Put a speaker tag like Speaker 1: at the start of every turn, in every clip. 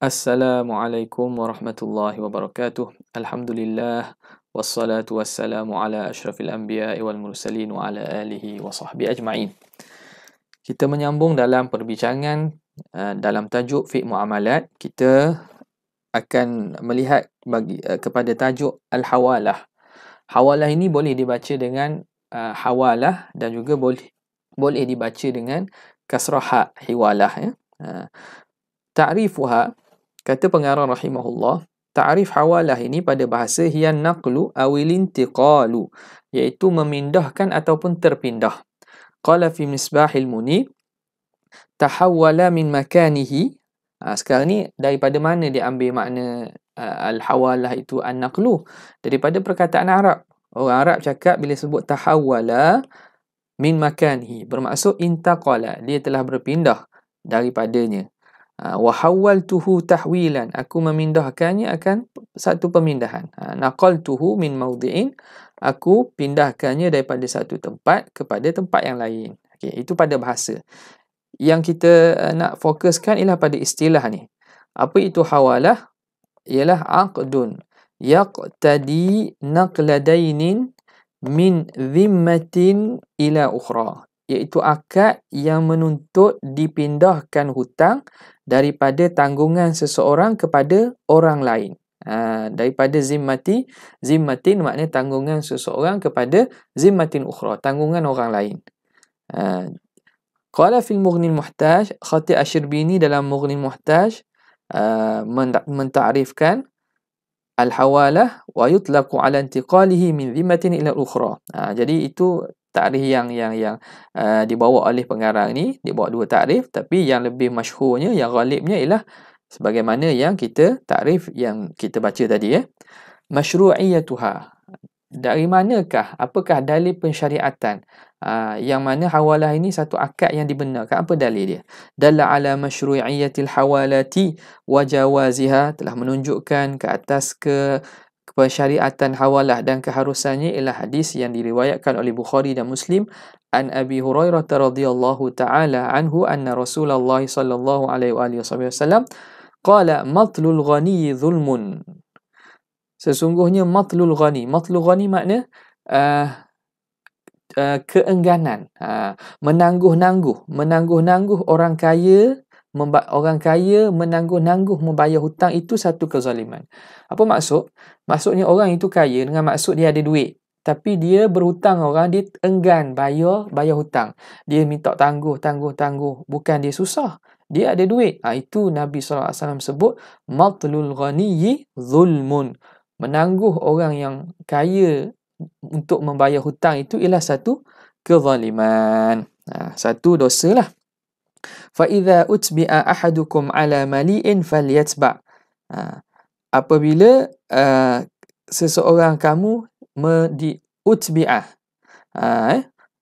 Speaker 1: Assalamualaikum warahmatullahi wabarakatuh. Alhamdulillah wassalatu wassalamu ala asyrafil anbiya'i wal mursalin wa ala alihi wa sahbihi ajma'in. Kita menyambung dalam perbincangan dalam tajuk fiqh muamalat. Kita akan melihat kepada tajuk al-hawalah. Hawalah ini boleh dibaca dengan hawalah dan juga boleh dibaca dengan kasrah ha, hiwalah ya. Ta'rifuha, kata pengarang rahimahullah, ta'rif hawalah ini pada bahasa hiya naqlu awil intiqalu, iaitu memindahkan ataupun terpindah. Qala fi misbahil munib, tahawwala min makanihi. Sekarang ni daripada mana dia ambil makna al-hawalah itu an-naqlu? Daripada perkataan Arab. Orang Arab cakap bila sebut tahawwala min makanihi, bermaksud intaqala, dia telah berpindah daripadanya. Wa hawwaltuhu tahwilan, aku memindahkannya akan satu pemindahan. Naqaltuhu min mawdi'in, aku pindahkannya daripada satu tempat kepada tempat yang lain. Okey, itu pada bahasa. Yang kita nak fokuskan ialah pada istilah ni. Apa itu hawalah? Ialah aqdun yaqtadi naqla dainin min dhimmatin ila ukhra, iaitu akad yang menuntut dipindahkan hutang daripada tanggungan seseorang kepada orang lain. Daripada zimmatin maknanya tanggungan seseorang kepada zimmatin ukhra, tanggungan orang lain. Qala fil Mughni al-Muhtaj, Khatib Asy-Syirbini dalam Mughni al-Muhtaj mentarifkan al-hawalah wa yutlaqu ala intiqalihi min zimmatin ila ukhra. Jadi itu takrif yang dibawa oleh pengarang ni, dibawa dua takrif, tapi yang lebih masyhurnya, yang ghalibnya ialah sebagaimana yang kita takrif yang kita baca tadi ya. Masyru'iyatuha, dari manakah, apakah dalil pensyariatan yang mana hawalah ini satu akad yang dibenarkan? Apa dalil dia? Dalla ala masyru'iyatil hawalati wa jawaziha, telah menunjukkan ke atas pensyariatan hawalah dan keharusannya ialah hadis yang diriwayatkan oleh Bukhari dan Muslim an Abi Hurairah radhiyallahu taala anhu anna Rasulullah sallallahu alaihi wasallam qala matlul ghani zulmun. Sesungguhnya matlul ghani makna keengganan, menangguh-nangguh orang kaya, menangguh-nangguh membayar hutang, itu satu kezaliman. Apa maksud? Maksudnya orang itu kaya dengan maksud dia ada duit, tapi dia berhutang orang, dia enggan bayar hutang. Dia minta tangguh, bukan dia susah, dia ada duit. Itu Nabi SAW sebut matlul ghaniyyi zulmun. Menangguh orang yang kaya untuk membayar hutang itu ialah satu kezaliman, satu dosa lah. Fa idza utbi'a ahadukum ala mali'in falyatba'. Apabila seseorang kamu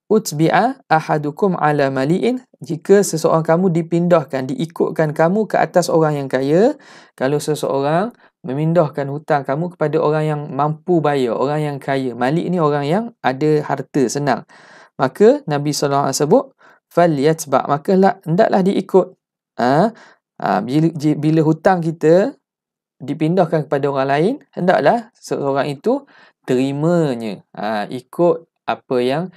Speaker 1: utbi'a ahadukum ala mali'in, jika seseorang kamu dipindahkan, diikutkan kamu ke atas orang yang kaya. Kalau seseorang memindahkan hutang kamu kepada orang yang mampu bayar, orang yang kaya, malik ni orang yang ada harta, senang, maka Nabi SAW sebut falyatba', maka hendaklah diikut. Bila hutang kita dipindahkan kepada orang lain, hendaklah seorang itu terimanya, ikut apa yang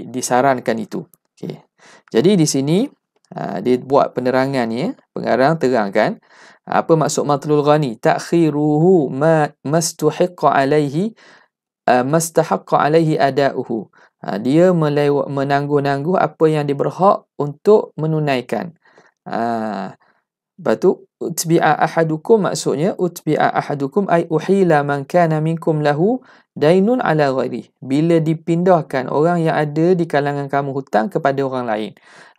Speaker 1: disarankan itu. Okay. Jadi di sini dia buat penerangan ni, pengarang terangkan apa maksud matlul ghani. Ta'khiruhu mastuhiqqa alaihi mastahaqqa alaihi ada'uhu. Dia menangguh-nangguh apa yang diberhak untuk menunaikan. Batu utbi'a ahadukum, maksudnya utbi'a ahadukum ay uhila man kana minkum lahu dainun ala ghairi. Bila dipindahkan orang yang ada di kalangan kamu hutang kepada orang lain.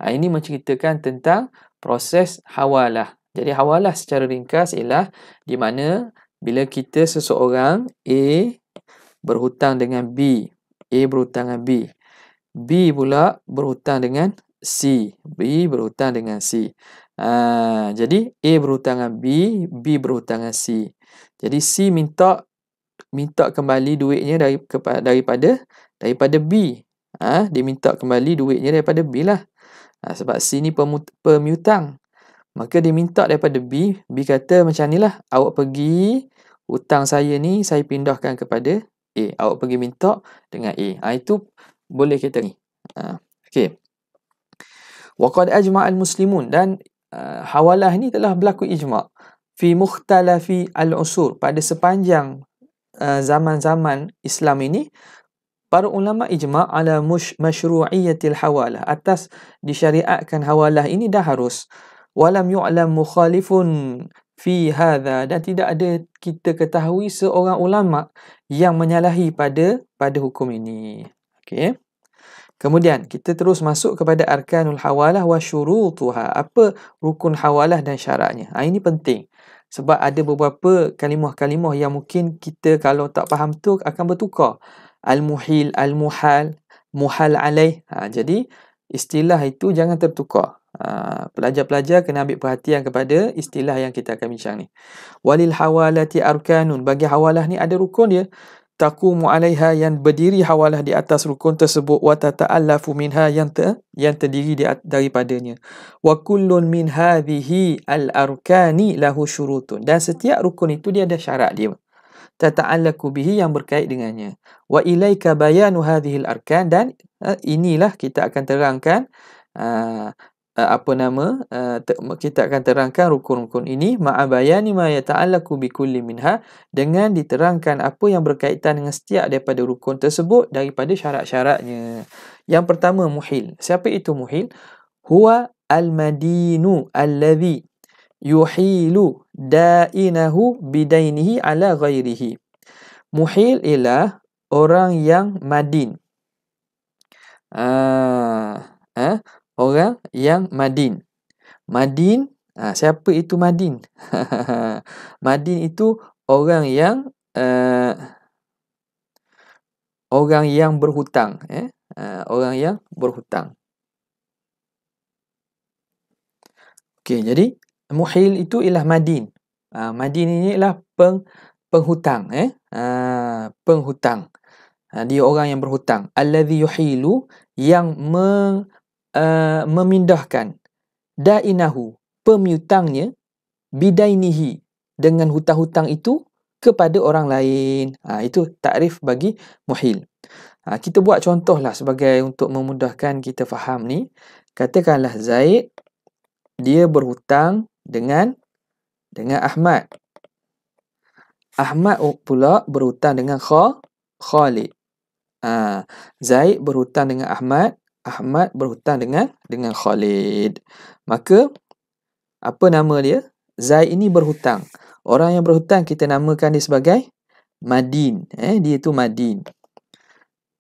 Speaker 1: Ini menceritakan tentang proses hawalah. Jadi hawalah secara ringkas ialah di mana bila kita seseorang A berhutang dengan B, A berhutang dengan B, B pula berhutang dengan C, B berhutang dengan C. Jadi A berhutang dengan B, B berhutang dengan C. Jadi C minta kembali duitnya daripada B. Dia minta kembali duitnya daripada B lah. Sebab C ni pemiutang. Maka dia minta daripada B. B kata macam ni lah, awak pergi, hutang saya ni saya pindahkan kepada A. Awak pergi minta dengan A. Itu boleh kita ni. Okey. Wa qad ajma'al muslimun, dan hawalah ni telah berlaku ijma' fi mukhtalafi al-usur, pada sepanjang zaman-zaman Islam ini. Para ulama ijma' ala masyru'iyyatil hawalah, atas disyariatkan hawalah ini dah harus. Walam yu'lam mukhalifun fi hadha, dan tidak ada kita ketahui seorang ulama yang menyalahi pada hukum ini. Okey. Kemudian kita terus masuk kepada arkanul hawalah wa syurutuha. Apa rukun hawalah dan syaratnya? Ini penting. Sebab ada beberapa kalimah-kalimah yang mungkin kita kalau tak faham tu akan bertukar. Al-muhil, al-muhal, muhal alaih. Jadi istilah itu jangan tertukar. Pelajar-pelajar kena ambil perhatian kepada istilah yang kita akan bincang ni. Walil hawalati arkanun, bagi hawalah ni ada rukun dia. Taqumu alaiha, yang berdiri hawalah di atas rukun tersebut. Wa tata'allafu minha, yang terdiri daripadanya. Wa kullun min hadhihi al-arkani lahu syurutun, dan setiap rukun itu dia ada syarat dia. Tata'allaku bihi, yang berkait dengannya. Wa ilaika bayanu hadhihi al-arkan, dan inilah kita akan terangkan kita akan terangkan rukun-rukun ini ma'a bayani ma yata'allaku bi kulli minha, dengan diterangkan apa yang berkaitan dengan setiap daripada rukun tersebut daripada syarat-syaratnya. Yang pertama, muhil. Siapa itu muhil? Huwa al-madinu alladhi yuhilu dainahu bidainihi ala ghairihi. Muhil ialah orang yang madin. Orang yang madin. Madin, siapa itu madin? Madin itu orang yang berhutang. Orang yang berhutang. Okey, jadi muhil itu ialah madin. Madin ini ialah penghutang. Penghutang. Dia orang yang berhutang. Alladhi yuhilu, yang memindahkan dainahu, pemiutangnya, bidainihi, dengan hutang-hutang itu kepada orang lain. Itu takrif bagi muhil. Kita buat contohlah sebagai untuk memudahkan kita faham ni. Katakanlah Zaid dia berhutang dengan Ahmad. Ahmad pula berhutang dengan Khalid. Zaid berhutang dengan Ahmad, Ahmad berhutang dengan Khalid. Maka apa nama dia? Zaid ini berhutang. Orang yang berhutang kita namakan dia sebagai madin. Dia tu madin.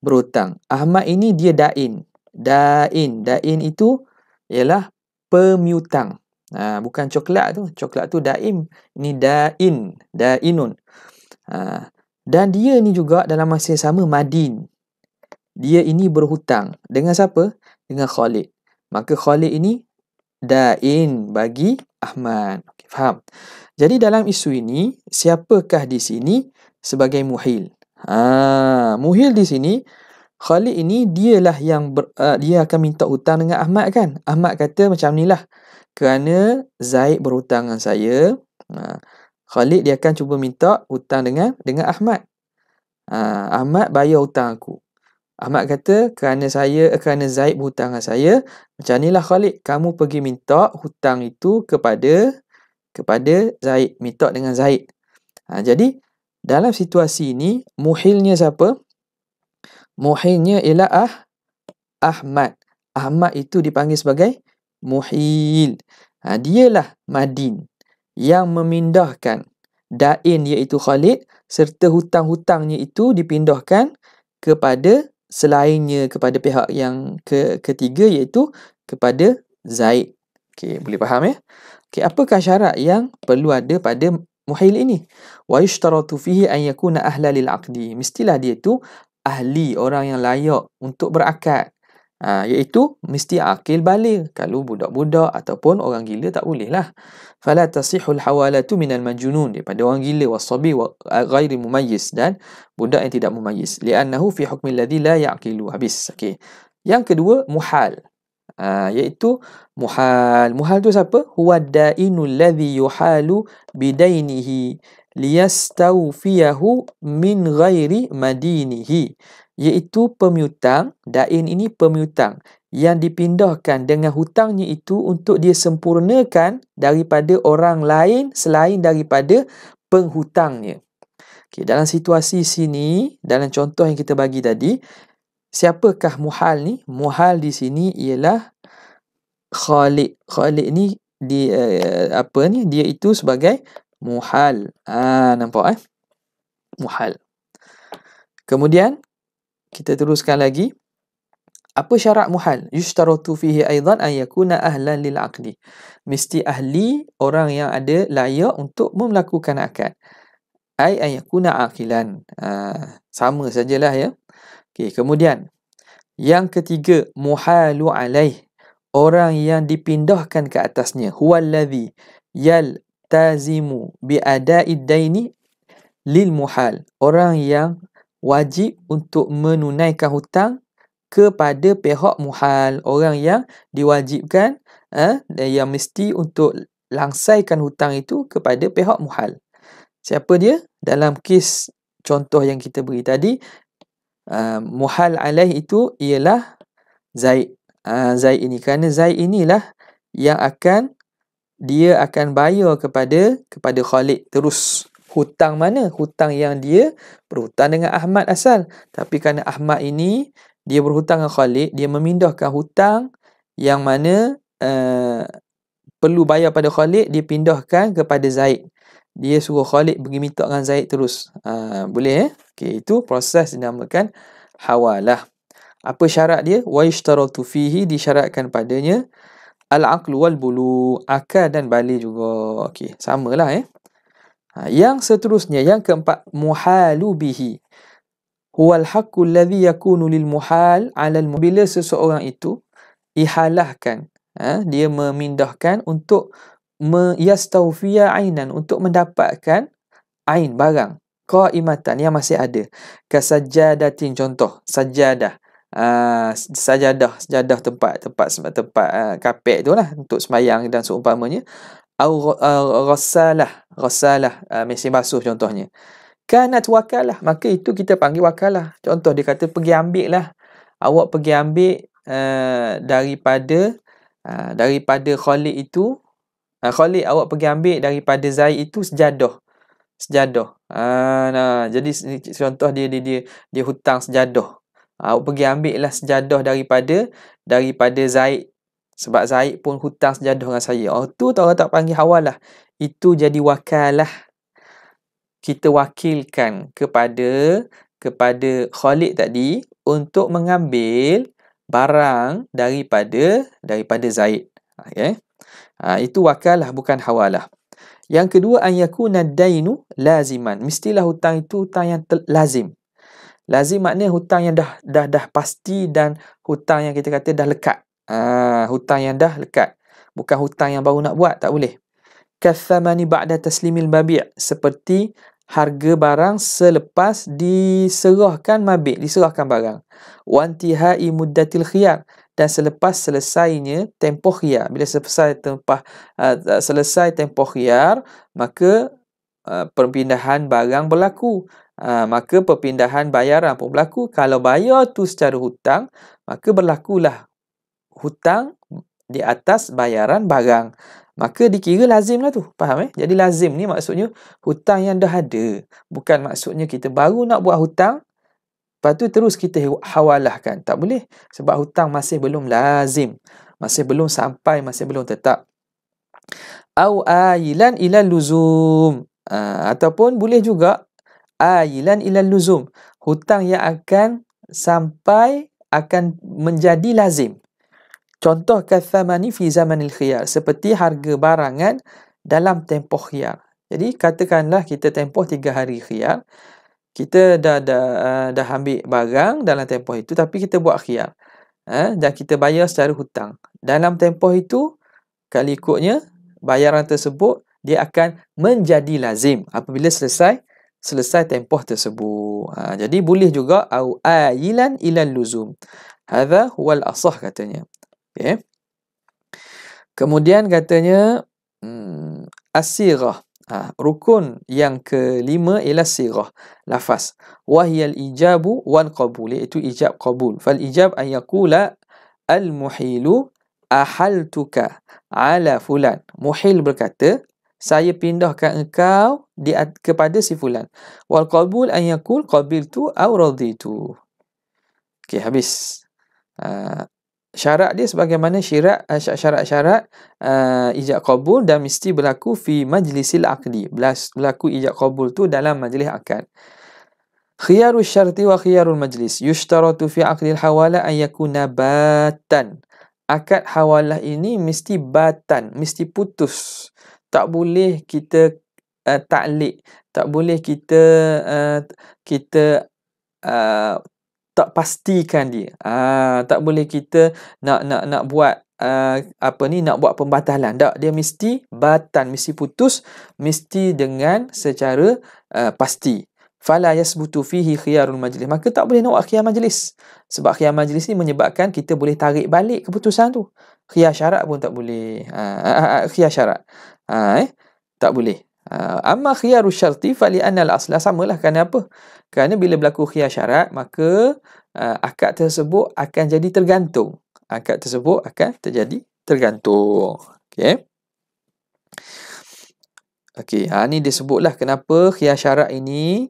Speaker 1: Berhutang. Ahmad ini dia dain. Dain itu ialah pemiutang. Bukan coklat tu. Coklat tu daim. Ini dainun. Dan dia ni juga dalam masa yang sama madin. Dia ini berhutang. Dengan siapa? Dengan Khalid. Maka Khalid ini dain bagi Ahmad. Okay, faham? Jadi dalam isu ini, siapakah di sini sebagai muhil? Muhil di sini, Khalid ini dialah yang dia akan minta hutang dengan Ahmad kan? Ahmad kata macam ni lah. Kerana Zaid berhutang dengan saya, Khalid dia akan cuba minta hutang dengan Ahmad. Ahmad bayar hutang aku. Ahmad kata kerana Zaid berhutang dengan saya, macam inilah Khalid, kamu pergi minta hutang itu kepada Zaid, minta dengan Zaid. Jadi dalam situasi ini muhilnya siapa? Muhilnya ialah Ahmad. Ahmad itu dipanggil sebagai muhil. Dialah madin yang memindahkan dain iaitu Khalid, serta hutang-hutangnya itu dipindahkan kepada selainnya, kepada pihak yang ketiga iaitu kepada Zaid. Okey, boleh faham ya? Okey, apakah syarat yang perlu ada pada muhil ini? Wa yushtaratu fihi an yakuna ahla lil aqdi. Mestilah dia tu ahli, orang yang layak untuk berakad. Iaitu mesti akil baligh. Kalau budak-budak ataupun orang gila tak boleh lah. Fala tasihul hawalatu minal majnun, daripada orang gila, wasabi wa ghairi mumayyiz, dan budak yang tidak mumayyiz, li'annahu fi hukmi alladhi la ya'qilu. Habis. Okey. Yang kedua, muhal. Iaitu muhal. Muhal tu siapa? Huwa dainul ladzi yuhalu bidainihi liyastawfiyahu min ghairi madinihi. Iaitu pemiutang, dain ini pemiutang yang dipindahkan dengan hutangnya itu untuk dia sempurnakan daripada orang lain selain daripada penghutangnya. Okay, dalam situasi sini, dalam contoh yang kita bagi tadi, siapakah muhal ni? Muhal di sini ialah Khaliq. Khaliq ni dia itu sebagai muhal. Nampak muhal. Kemudian kita teruskan lagi. Apa syarat muhal? Yushtaratu fihi aidan an yakuna ahlan lil aqdi. Mesti ahli, orang yang ada layak untuk melakukan akad. Ai an yakuna aqilan. Sama sajalah ya. Okey, kemudian yang ketiga, muhalu alaih. Orang yang dipindahkan ke atasnya. Huwallazi yaltazimu bi'ada'id daini lil muhal. Orang yang wajib untuk menunaikan hutang kepada pihak muhal. Orang yang diwajibkan yang mesti untuk langsaikan hutang itu kepada pihak muhal. Siapa dia? Dalam kes contoh yang kita beri tadi, muhal alaih itu ialah Zaid. Zaid ini, kerana Zaid inilah yang dia akan bayar kepada Khalid terus. Hutang mana? Hutang yang dia berhutang dengan Ahmad asal. Tapi kerana Ahmad ini dia berhutang dengan Khalid, dia memindahkan hutang yang mana perlu bayar pada Khalid, dia pindahkan kepada Zaid. Dia suruh Khalid pergi minta dengan Zaid terus. Boleh Okay, itu proses dinamakan hawalah. Apa syarat dia? Wa yashtaratu fihi, disyaratkan padanya al-aqlu wal bulu, akal dan balik juga. Okey, samalah Yang seterusnya, yang keempat, muhalu bihi. Huwal haqqu alladhi yakunu lil muhal 'ala bila seseorang itu ihalahkan, dia memindahkan untuk yastawfiya ainan, untuk mendapatkan ain barang qaimatan yang masih ada. Kasajadatin, contoh sajadah. Sajadah tempat kapek tu lah untuk sembahyang dan seumpamanya. Au ghassalah, mesin basuh contohnya. Kanat wakalah, maka itu kita panggil wakalah. Contoh dia kata pergi ambil lah, awak pergi ambil daripada Khalid itu, Khalid awak pergi ambil daripada Zaid itu sejadah. Jadi contoh dia hutang sejadah. Awak pergi ambil lah sejadah daripada Zaid. Sebab Zaid pun hutang sejadah dengan saya. Tu orang tak panggil hawalah. Itu jadi wakalah. Kita wakilkan kepada Khalid tadi untuk mengambil barang daripada Zaid. Okay? Itu wakalah, bukan hawalah. Yang kedua, an yakuna dainu laziman. Mestilah hutang itu hutang yang lazim. Lazim maknanya hutang yang dah pasti, dan hutang yang kita kata dah lekat. Hutang yang dah lekat. Bukan hutang yang baru nak buat, tak boleh. Kathamani ba'da taslimil mabi', seperti harga barang selepas diserahkan barang. Wantihai muddatil khiyar, dan selesainya tempoh khiyar. Bila selesai tempoh khiyar, maka perpindahan barang berlaku. Maka perpindahan bayaran pun berlaku. Kalau bayar tu secara hutang, maka berlakulah hutang di atas bayaran barang. Maka dikira lazim lah tu. Faham Jadi lazim ni maksudnya hutang yang dah ada. Bukan maksudnya kita baru nak buat hutang, lepas tu terus kita hawalahkan. Tak boleh. Sebab hutang masih belum lazim. Masih belum sampai, masih belum tetap. Au ailan ila luzum. Ataupun boleh juga ailan ila luzum. Hutang yang akan menjadi lazim. Contoh kathamani fi zamanil khiyar, seperti harga barangan dalam tempoh khiyar. Jadi katakanlah kita tempoh 3 hari khiyar. Kita dah ambil barang dalam tempoh itu, tapi kita buat khiyar. Dan kita bayar secara hutang. Dalam tempoh itu, kali ikutnya bayaran tersebut dia akan menjadi lazim apabila selesai tempoh tersebut. Jadi boleh juga au ailan ila luzum. Hadha huwal asah katanya. Okay. Kemudian katanya as-sighah. Rukun yang kelima ialah sighah, lafaz. Wahiyal ijabu wal qabul, iaitu ijab qabul. Fal ijab an yaqula al-muhilu ahaltuka ala fulan. Muhil berkata, saya pindahkan engkau kepada si fulan. Wal qabul an yaqul qabiltu aw raditu. Okey, habis. Syarat dia sebagaimana syarat-syarat ijab qabul dan mesti berlaku fi majlisil aqdi. Berlaku ijab qabul tu dalam majlis akad. Khiyarul syarti wa khiyarul majlis. Yushtaratu fi aqdil hawala an yakuna batan. Akad hawalah ini mesti batan, mesti putus. Tak boleh kita ta'liq, tak boleh kita tak pastikan dia. Tak boleh kita nak buat nak buat pembatalan. Tak, dia mesti batan, mesti putus, mesti dengan secara pasti. Fala yasbutu fihi khiyarul majlis. Maka tak boleh nak buat khiyar majlis. Sebab khiyar majlis ni menyebabkan kita boleh tarik balik keputusan tu. Khiyar syarat pun tak boleh. Khiyar syarat. Tak boleh. Amma khiyarul syarti fali anna al-asla, samalah. Kerana apa? Kerana bila berlaku khiyar syarat, maka akad tersebut akan jadi tergantung. Akad tersebut akan terjadi tergantung. Okey. Okey, ni disebutlah kenapa khiyar syarat ini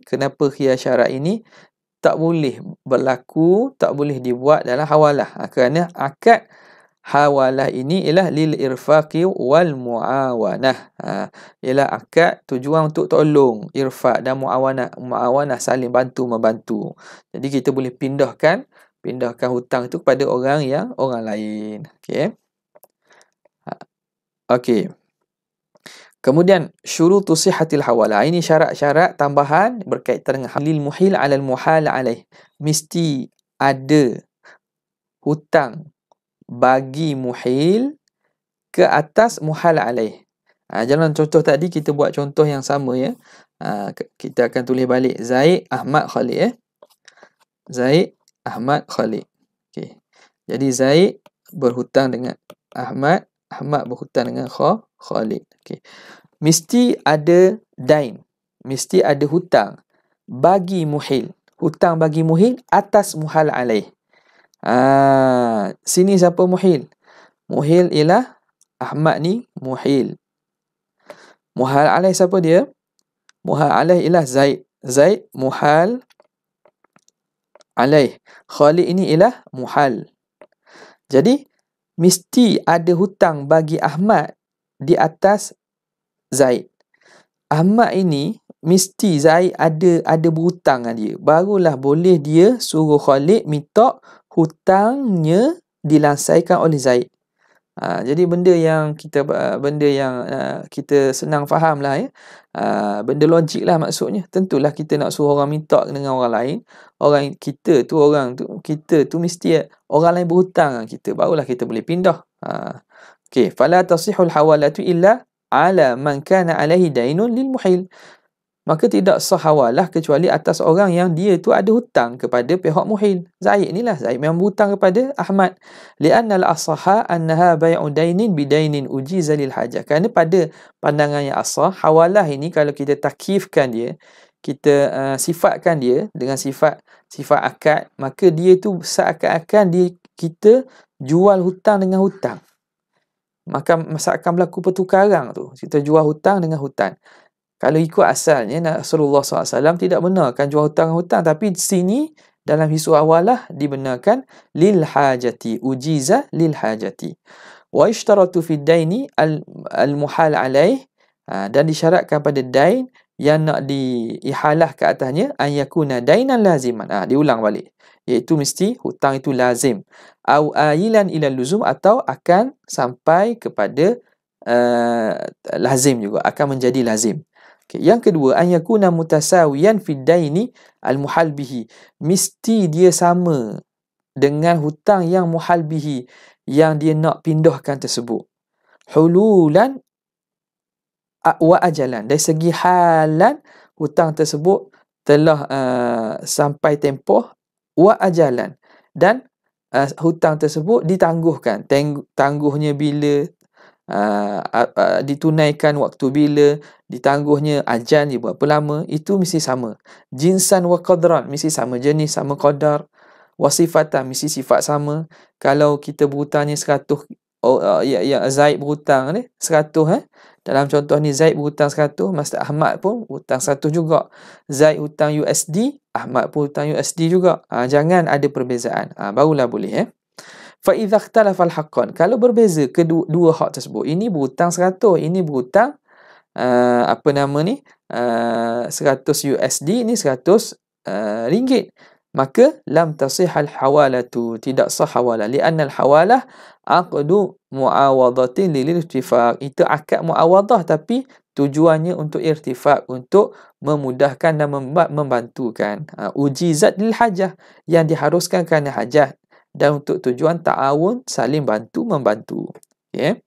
Speaker 1: tak boleh berlaku, tak boleh dibuat dalam hawalah. Kerana akad hawalah ini ialah lil irfaqi wal muawanah. Ialah akad tujuan untuk tolong, irfaq dan muawanah saling bantu membantu. Jadi kita boleh pindahkan hutang itu kepada orang lain. Okey. Okey. Kemudian syurutu sihhatil hawalah. Ini syarat-syarat tambahan berkaitan dengan halil muhil alal muhal alaih. Mesti ada hutang bagi muhil ke atas muhal alaih. Dalam contoh tadi kita buat contoh yang sama ya. Kita akan tulis balik Zaid Ahmad Khalid Zaid Ahmad Khalid. Okey. Jadi Zaid berhutang dengan Ahmad berhutang dengan Khalid. Okey. Mesti ada dain, mesti ada hutang bagi muhil. Hutang bagi muhil atas muhal alaih. Sini siapa muhil? Muhil ialah Ahmad ni muhil. Muhal alaih siapa dia? Muhal alaih ialah Zaid. Zaid muhal alaih. Khalid ini ialah muhal. Jadi mesti ada hutang bagi Ahmad di atas Zaid. Ahmad ini mesti Zaid ada berhutang dengan dia. Barulah boleh dia suruh Khalid minta hutangnya dilansaikan oleh Zaid. Jadi benda yang kita senang faham lah ya. Benda logik lah maksudnya. Tentulah kita nak suruh orang minta dengan orang lain. Kita tu mesti orang lain berhutang dengan kita. Barulah kita boleh pindah. Okey, fala tasihul hawalatu illa ala man kana alaihi dainun lil muhil. Maka tidak sah hawalah kecuali atas orang yang dia tu ada hutang kepada pihak muhil. Zaid inilah, Zaid memang berhutang kepada Ahmad. Li'anna al-asaha annaha bai'u dainin bidainin ujiza lil hajah. Kerana pada pandangan yang asah, hawalah ini kalau kita takifkan dia, kita sifatkan dia dengan sifat akad, maka dia tu seakan-akan kita jual hutang dengan hutang. Maka akan berlaku pertukaran tu. Kita jual hutang dengan hutang. Kalau ikut asalnya Rasulullah SAW tidak benarkan jual hutang-hutang, tapi di sini dalam hisu awalah dibenarkan lil hajati, ujiza lil hajati. Wa ishtaratu fi daini al muhal alaih, dan disyaratkan pada dain yang nak diihalah ke atasnya an yakuna dainan laziman. Diulang balik, iaitu mesti hutang itu lazim, au ailan ila luzum, atau akan sampai kepada lazim juga, akan menjadi lazim. Okay. Yang kedua, an yakuna mutasawiyan fid daini al muhal bihi. Mesti dia sama dengan hutang yang muhal bihi, yang dia nak pindahkan tersebut. Hululan wa ajalan. Dari segi halan, hutang tersebut telah sampai tempoh, wa ajalan, dan hutang tersebut ditangguhkan. Tangguhnya bila, ditunaikan waktu bila, ditangguhnya ajan je berapa lama, itu mesti sama. Jinsan wa qadran, mesti sama jenis, sama qadar. Wasifatan, mesti sifat sama. Kalau kita berhutangnya 100, Zaid berhutang ni 100, dalam contoh ni Zaid berhutang 100, Master Ahmad pun hutang 100 juga. Zaid hutang USD, Ahmad pun hutang USD juga. Jangan ada perbezaan. Barulah boleh. Fa idza ikhtalafa al-haqqan, kalau berbeza kedua hak tersebut, ini berhutang 100, ini berhutang 100 USD, ini 100 ringgit, maka lam tasih al-hawalatu, tidak sah hawalah, li'anna al-hawalah aqdu muawadatin lil irtifaq, itu akad muawadah tapi tujuannya untuk irtifaq, untuk memudahkan dan membantukan. Ujizat lil hajah, yang diharuskan kerana hajat, dan untuk tujuan ta'awun, saling bantu membantu. Okay.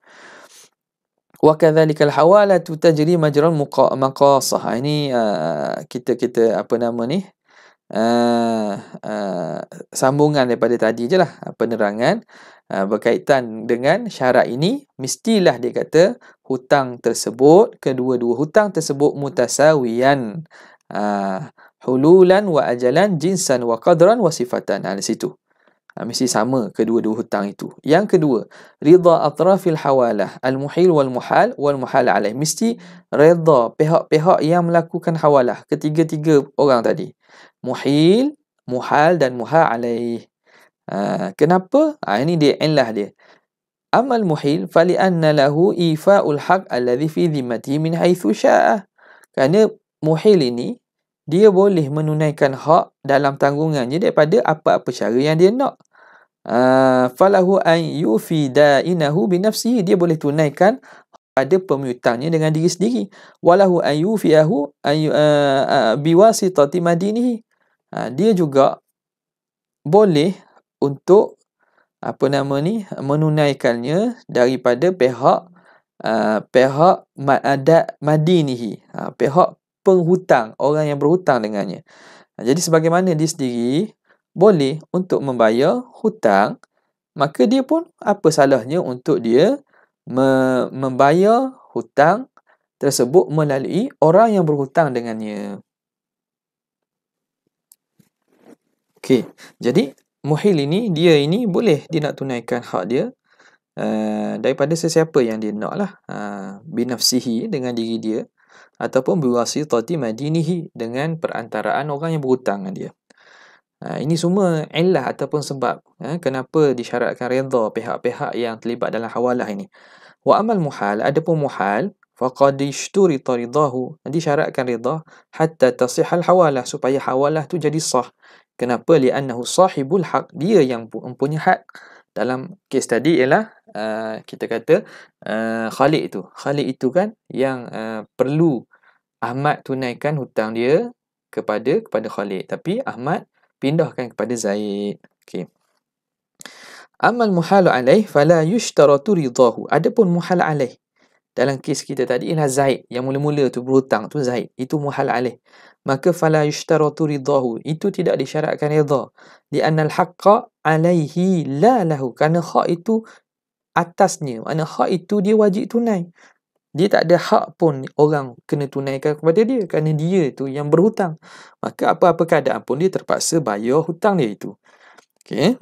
Speaker 1: Wa kadzalika al-hawalatu tajri majra al-maqasah. Ini kita apa nama ni? Sambungan daripada tadi je lah, penerangan berkaitan dengan syarat ini. Mestilah dia kata hutang tersebut, kedua-dua hutang tersebut mutasawiyan, hululan wa ajalan, jinsan wa qadran wa sifatan. Di situ mesti sama kedua-dua hutang itu. Yang kedua, ridha atrafil hawalah, al-muhil wal muhal wal muhal alaih. Mesti redha pihak-pihak yang melakukan hawalah, ketiga-tiga orang tadi. Muhil, muhal dan muhal alaih. Kenapa? Ini dia illah dia. Amal muhil fali anna lahu ifa'ul haq alladhi fi dhimmatihi min haitsu syaa. Kerana muhil ini dia boleh menunaikan hak dalam tanggungannya daripada apa-apa cara yang dia nak. Falahu an yufi dainahu binafsihi, dia boleh tunaikan pada pemiutangnya dengan diri sendiri. Walahu an yufiahu biwasitati madinihi, dia juga boleh untuk apa nama ni, menunaikannya daripada pihak madinihi, pihak penghutang, orang yang berhutang dengannya. Jadi sebagaimana dia sendiri boleh untuk membayar hutang, maka dia pun apa salahnya untuk dia membayar hutang tersebut melalui orang yang berhutang dengannya. Okey, jadi muhil ini, dia boleh dia nak tunaikan hak dia daripada sesiapa yang dia nak lah, binafsihi, dengan diri dia, ataupun biwasitati madinihi, dengan perantaraan orang yang berhutang dengan dia. Ini semua illah ataupun sebab kenapa disyaratkan redha pihak-pihak yang terlibat dalam hawalah ini. Wa amal muhal, adapun muhal, faqad ishturita ridahu, disyaratkan redha hatta tasihal hawalah, supaya hawalah tu jadi sah. Kenapa? Li'annahu sahibul haq, dia yang mempunyai hak. Dalam kes tadi ialah kita kata Khalid itu kan yang perlu Ahmad tunaikan hutang dia kepada Khalid, tapi Ahmad pindahkan kepada Zaid. Okey. Amal muhal alaih fala yushtaratu ridahu, adapun muhal alaih dalam kes kita tadi ialah Zaid, yang mula-mula tu berhutang tu Zaid, itu muhal alaih, maka fala yushtaratu ridahu, itu tidak disyaratkan redha, li anna al-haqqa alaihi la lahu, kerana hak itu atasnya, makna hak itu dia wajib tunai. Dia tak ada hak pun orang kena tunaikan kepada dia, kerana dia tu yang berhutang. Maka apa-apa keadaan pun dia terpaksa bayar hutang dia itu. Okey.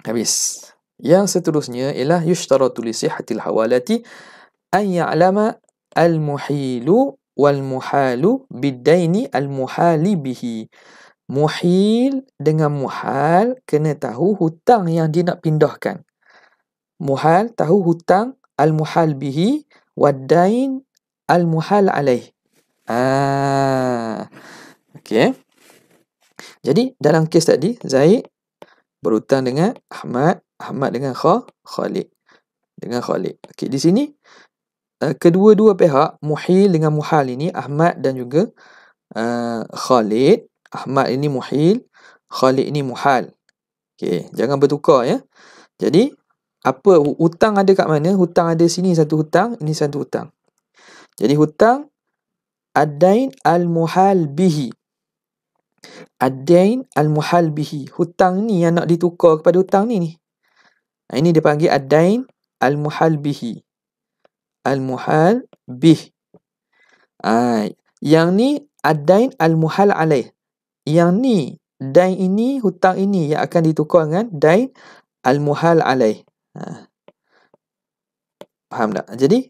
Speaker 1: Habis. Yang seterusnya ialah yushtaratu li sihhatil hawalati an ya'lama al-muhilu wal muhalu bidaini al-muhali bihi. Muhil dengan muhal kena tahu hutang yang dia nak pindahkan. Muhal tahu hutang al-muhal bihi, wadain al-muhal alaih. Okey. Jadi dalam kes tadi Zaid berhutang dengan Ahmad, Ahmad dengan Khalid. Okey, di sini kedua-dua pihak, muhil dengan muhal ini, Ahmad dan juga Khalid. Ahmad ini muhil, Khalid ini muhal. Okey, jangan bertukar ya. Jadi apa hutang ada kat mana? Hutang ada sini satu hutang, ini satu hutang. Jadi hutang ad-dain al-muhal bihi. Ad-dain al-muhal bihi. Hutang ni yang nak ditukar kepada hutang ni. Ini dia panggil ad-dain al-muhal bihi. al-muhal bih. Yang ni ad-dain al-muhal alaih. Yang ni, dain ini, hutang ini yang akan ditukar dengan dain al-muhal alaih. Faham tak? Jadi,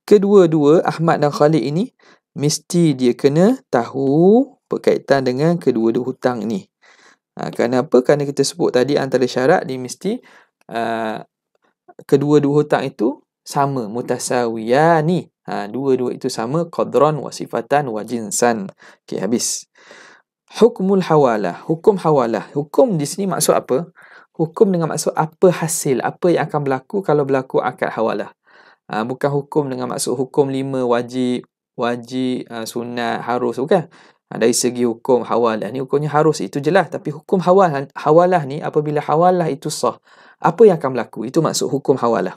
Speaker 1: kedua-dua Ahmad dan Khalid ini mesti dia kena tahu berkaitan dengan kedua-dua hutang ni. Kenapa? Kerana kita sebut tadi antara syarat dia mesti kedua-dua hutang itu sama, mutasawiyani. Dua-dua itu sama, qadran wa sifatan wa jinsan. Okey, habis. Hukmul hawalah. Hukum hawalah. Hukum di sini maksud apa? Hukum dengan maksud apa hasil, apa yang akan berlaku kalau berlaku akad hawalah. Bukan hukum dengan maksud hukum 5 wajib, sunat, harus, bukan. Dari segi hukum hawalah ni hukumnya harus, itu jelas. Tapi hukum hawalah ni apabila hawalah itu sah, apa yang akan berlaku? Itu maksud hukum hawalah.